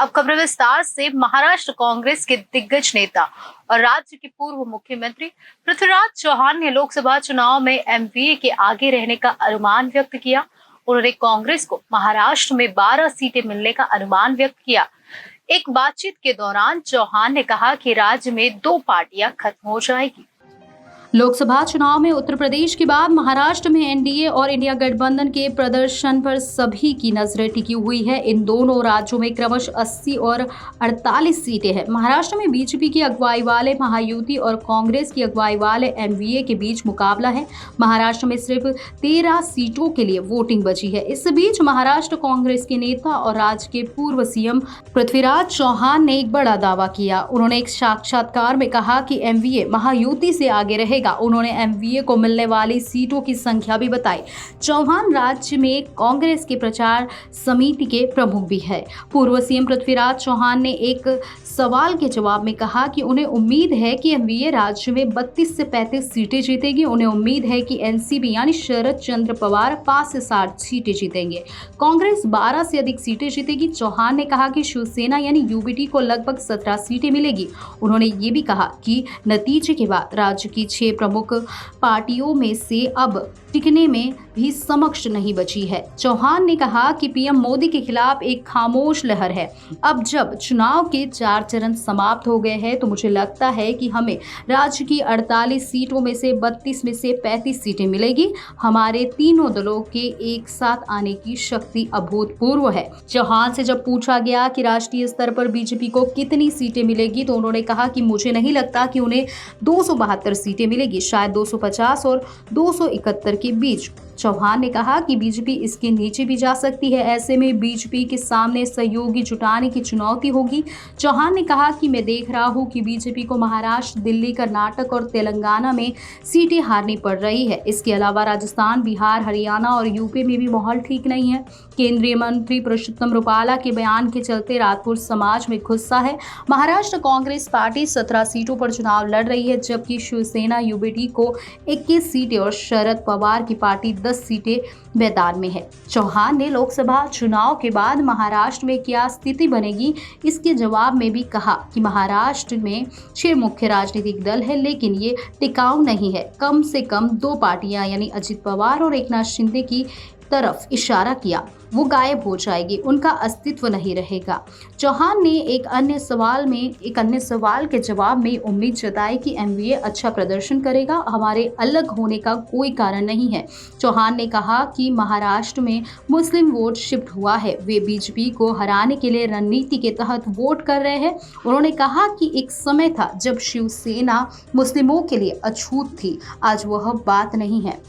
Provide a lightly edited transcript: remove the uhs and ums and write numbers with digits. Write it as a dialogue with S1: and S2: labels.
S1: अब खबर विस्तार से। महाराष्ट्र कांग्रेस के दिग्गज नेता और राज्य के पूर्व मुख्यमंत्री पृथ्वीराज चौहान ने लोकसभा चुनाव में एमवीए के आगे रहने का अनुमान व्यक्त किया। उन्होंने कांग्रेस को महाराष्ट्र में 12 सीटें मिलने का अनुमान व्यक्त किया। एक बातचीत के दौरान चौहान ने कहा कि राज्य में 2 पार्टियां खत्म हो जाएगी।
S2: लोकसभा चुनाव में उत्तर प्रदेश के बाद महाराष्ट्र में एनडीए और इंडिया गठबंधन के प्रदर्शन पर सभी की नजरें टिकी हुई है। इन दोनों राज्यों में क्रमशः 80 और 48 सीटें हैं। महाराष्ट्र में बीजेपी की अगुवाई वाले महायुति और कांग्रेस की अगुवाई वाले एनडीए के बीच मुकाबला है। महाराष्ट्र में सिर्फ 13 सीटों के लिए वोटिंग बची है। इस बीच महाराष्ट्र कांग्रेस के नेता और राज्य के पूर्व सीएम पृथ्वीराज चौहान ने एक बड़ा दावा किया। उन्होंने एक साक्षात्कार में कहा कि एनडीए महायुति से आगे रहेगा। उन्होंने एमवीए को मिलने वाली सीटों की संख्या भी बताई। चौहान राज्य में कांग्रेस के प्रचार समिति के प्रमुख भी है। पूर्व सीएम पृथ्वीराज चौहान ने एक सवाल के जवाब में कहा कि उन्हें उम्मीद है कि एमवीए राज्य में 32 से 35 सीटें जीतेगी। उन्हें उम्मीद है कि एनसीपी यानी शरद चंद्र पवार 5 से 7 सीटें जीतेंगे। कांग्रेस 12 से अधिक सीटें जीतेगी। चौहान ने कहा कि शिवसेना यानी यूबीटी को लगभग 17 सीटें मिलेगी। उन्होंने ये भी कहा कि नतीजे के बाद राज्य की 6 प्रमुख पार्टियों में से अब टिकने में भी समक्ष नहीं बची है। चौहान ने कहा कि पीएम मोदी के खिलाफ एक खामोश लहर है। अब जब चुनाव के 4 चरण समाप्त हो गए हैं तो मुझे लगता है कि हमें राज्य की 48 सीटों में से 32 में से 35 सीटें मिलेगी। हमारे तीनों दलों के एक साथ आने की शक्ति अभूतपूर्व है। चौहान से जब पूछा गया कि राष्ट्रीय स्तर पर बीजेपी को कितनी सीटें मिलेगी तो उन्होंने कहा कि मुझे नहीं लगता कि उन्हें 272 सीटें मिलेगी, शायद 250 और 271 के बीच। चौहान ने कहा कि बीजेपी इसके नीचे भी जा सकती है। ऐसे में बीजेपी के सामने सहयोगी जुटाने की चुनौती होगी। चौहान ने कहा कि मैं देख रहा हूं कि बीजेपी को महाराष्ट्र, दिल्ली, कर्नाटक और तेलंगाना में सीटें हारनी पड़ रही है। इसके अलावा राजस्थान, बिहार, हरियाणा और यूपी में भी माहौल ठीक नहीं है। केंद्रीय मंत्री पुरुषोत्तम रुपाला के बयान के चलते राजपूत समाज में गुस्सा है। महाराष्ट्र कांग्रेस पार्टी 17 सीटों पर चुनाव लड़ रही है, जबकि शिवसेना यूबीटी को 21 सीटें और शरद पवार की पार्टी 10 सीटें मैदान में है। चौहान ने लोकसभा चुनाव के बाद महाराष्ट्र में क्या स्थिति बनेगी इसके जवाब में भी कहा कि महाराष्ट्र में 6 मुख्य राजनीतिक दल है, लेकिन ये टिकाऊ नहीं है। कम से कम 2 पार्टियां यानी अजित पवार और एकनाथ शिंदे की तरफ इशारा किया, वो गायब हो जाएगी, उनका अस्तित्व नहीं रहेगा। चौहान ने एक अन्य सवाल के जवाब में उम्मीद जताई कि एमवीए अच्छा प्रदर्शन करेगा। हमारे अलग होने का कोई कारण नहीं है। चौहान ने कहा कि महाराष्ट्र में मुस्लिम वोट शिफ्ट हुआ है, वे बीजेपी को हराने के लिए रणनीति के तहत वोट कर रहे हैं। उन्होंने कहा कि एक समय था जब शिवसेना मुस्लिमों के लिए अछूत थी, आज वह बात नहीं है।